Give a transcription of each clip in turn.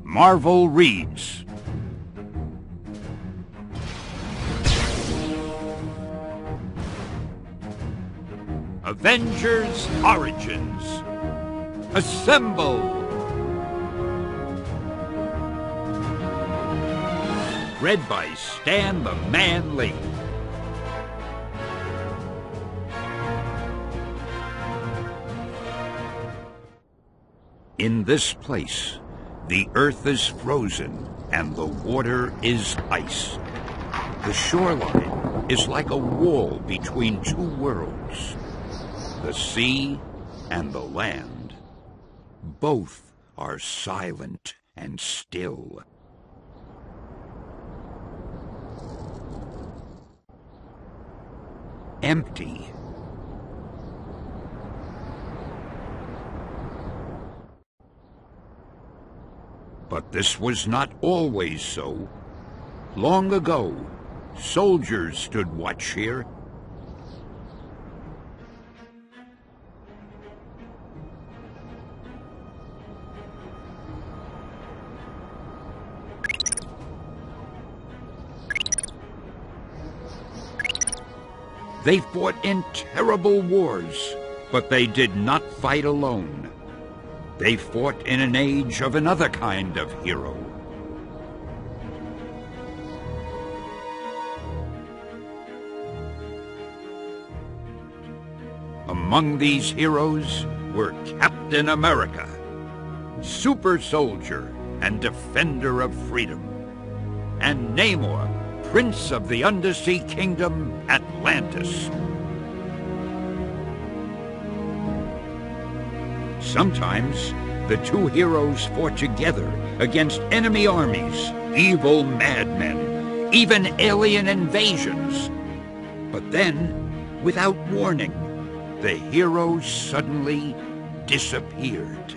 Marvel reads. Avengers Origins. Assemble! Read by Stan the Man Lee. In this place, the earth is frozen and the water is ice. The shoreline is like a wall between two worlds, the sea and the land. Both are silent and still. Empty. But this was not always so. Long ago, soldiers stood watch here. They fought in terrible wars, but they did not fight alone. They fought in an age of another kind of hero. Among these heroes were Captain America, super soldier and defender of freedom, and Namor, Prince of the Undersea Kingdom, Atlantis. Sometimes, the two heroes fought together against enemy armies, evil madmen, even alien invasions. But then, without warning, the heroes suddenly disappeared.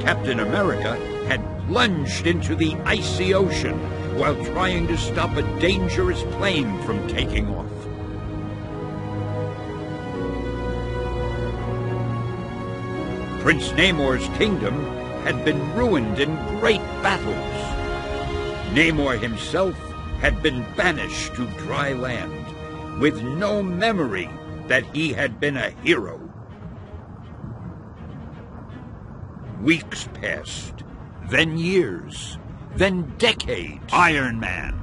Captain America had plunged into the icy ocean while trying to stop a dangerous plane from taking off. Prince Namor's kingdom had been ruined in great battles. Namor himself had been banished to dry land, with no memory that he had been a hero. Weeks passed, then years, then decades. Iron Man.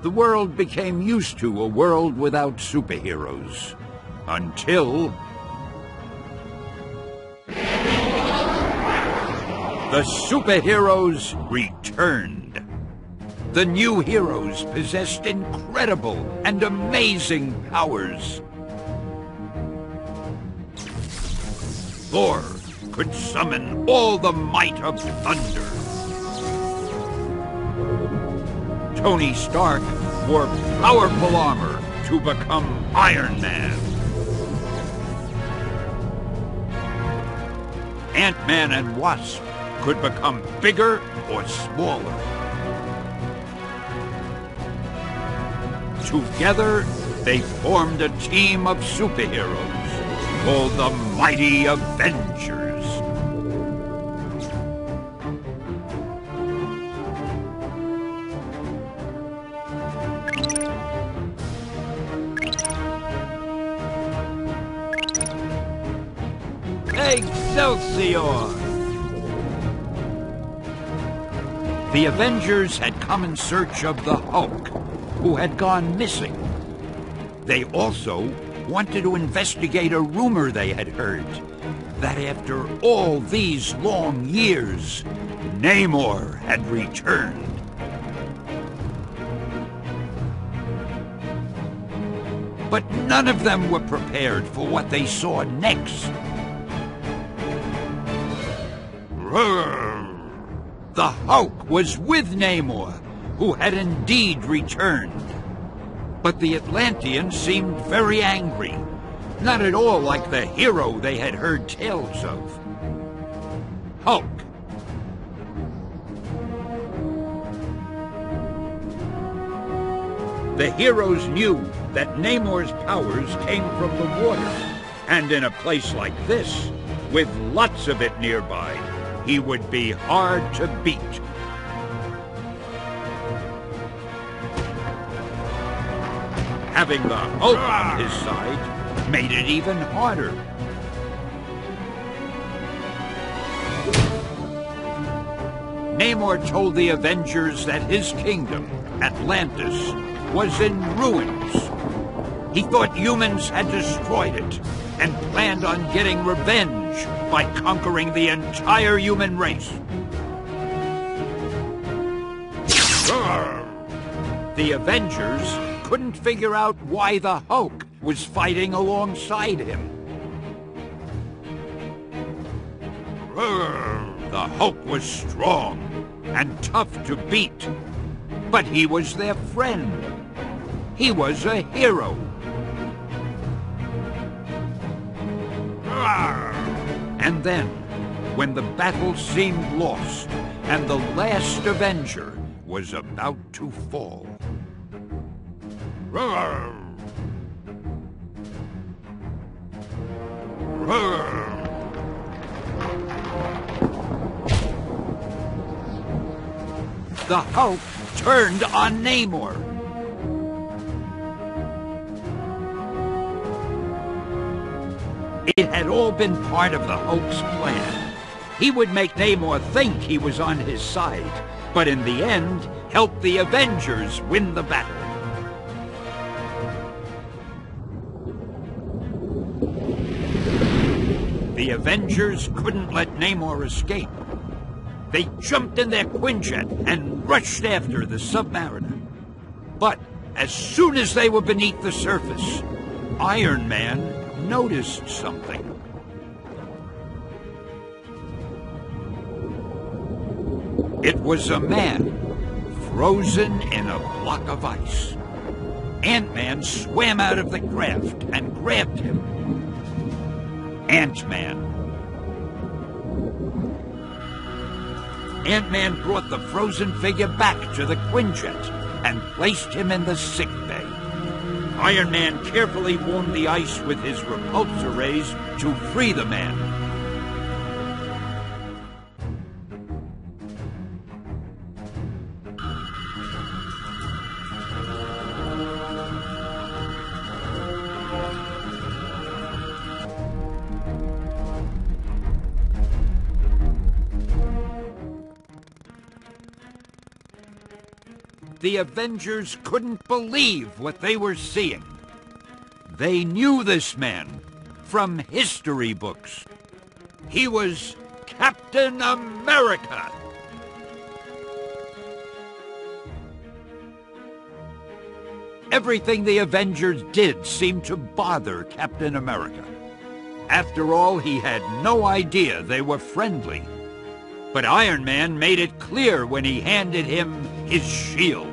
The world became used to a world without superheroes, until the superheroes returned. The new heroes possessed incredible and amazing powers. Thor could summon all the might of thunder. Tony Stark wore powerful armor to become Iron Man. Ant-Man and Wasp could become bigger or smaller. Together, they formed a team of superheroes called the Mighty Avengers. Excelsior! The Avengers had come in search of the Hulk, who had gone missing. They also wanted to investigate a rumor they had heard, that after all these long years, Namor had returned. But none of them were prepared for what they saw next. The Hulk was with Namor, who had indeed returned. But the Atlanteans seemed very angry, not at all like the hero they had heard tales of. Hulk. The heroes knew that Namor's powers came from the water, and in a place like this, with lots of it nearby, he would be hard to beat. Having the Hulk on his side made it even harder. Namor told the Avengers that his kingdom, Atlantis, was in ruins. He thought humans had destroyed it and planned on getting revenge by conquering the entire human race. The Avengers couldn't figure out why the Hulk was fighting alongside him. The Hulk was strong and tough to beat, but he was their friend. He was a hero. And then, when the battle seemed lost and the last Avenger was about to fall, the Hulk turned on Namor. It had all been part of the Hulk's plan. He would make Namor think he was on his side, but in the end, help the Avengers win the battle. The Avengers couldn't let Namor escape. They jumped in their Quinjet and rushed after the Submariner. But as soon as they were beneath the surface, Iron Man noticed something. It was a man frozen in a block of ice. Ant-Man swam out of the craft and grabbed him. Ant-Man brought the frozen figure back to the Quinjet and placed him in the sick bay. Iron Man carefully warmed the ice with his repulsor rays to free the man. The Avengers couldn't believe what they were seeing. They knew this man from history books. He was Captain America. Everything the Avengers did seemed to bother Captain America. After all, he had no idea they were friendly. But Iron Man made it clear when he handed him his shield.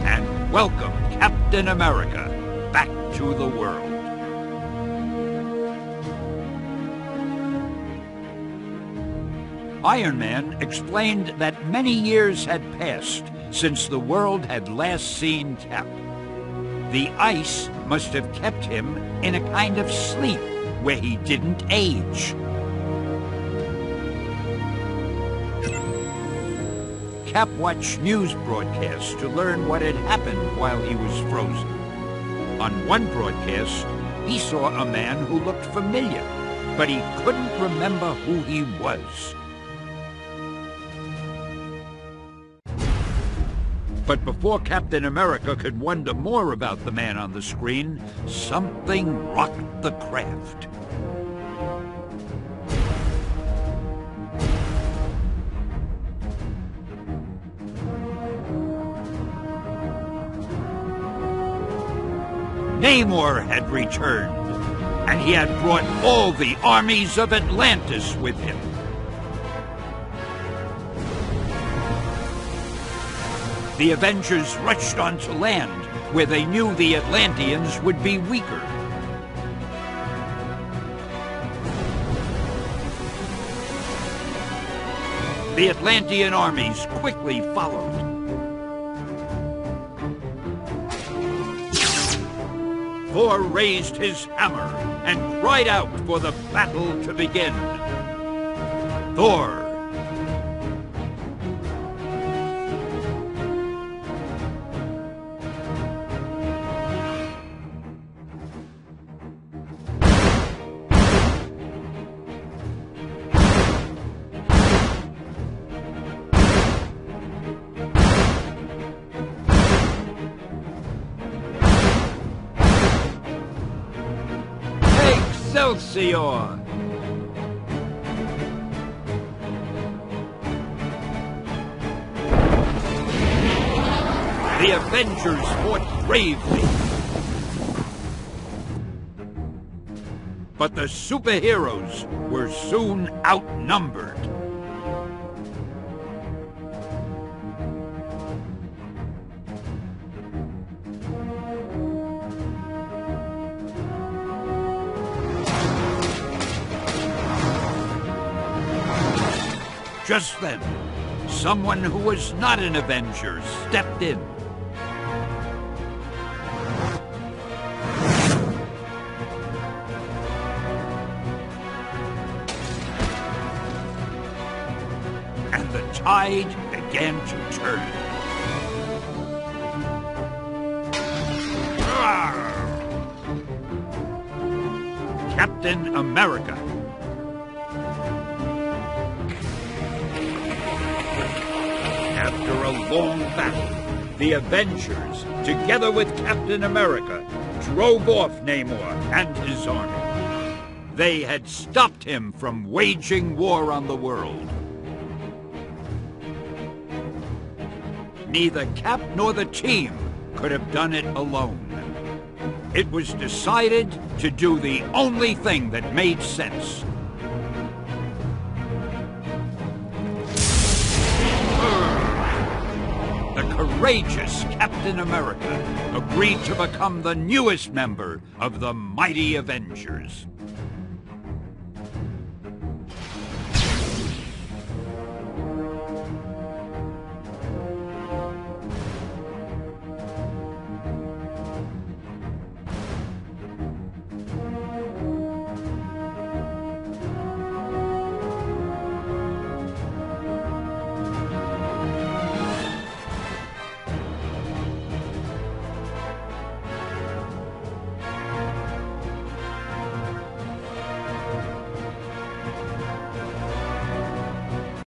And welcome Captain America back to the world. Iron Man explained that many years had passed since the world had last seen Cap. The ice must have kept him in a kind of sleep where he didn't age. Cap watched news broadcasts to learn what had happened while he was frozen. On one broadcast, he saw a man who looked familiar, but he couldn't remember who he was. But before Captain America could wonder more about the man on the screen, something rocked the craft. Namor had returned, and he had brought all the armies of Atlantis with him. The Avengers rushed onto land, where they knew the Atlanteans would be weaker. The Atlantean armies quickly followed. Thor raised his hammer and cried out for the battle to begin. Thor. Excelsior! The Avengers fought bravely. But the superheroes were soon outnumbered. Just then, someone who was not an Avenger stepped in. And the tide began to turn. Captain America. After a long battle, the Avengers, together with Captain America, drove off Namor and his army. They had stopped him from waging war on the world. Neither Cap nor the team could have done it alone. It was decided to do the only thing that made sense. Courageous Captain America agreed to become the newest member of the Mighty Avengers.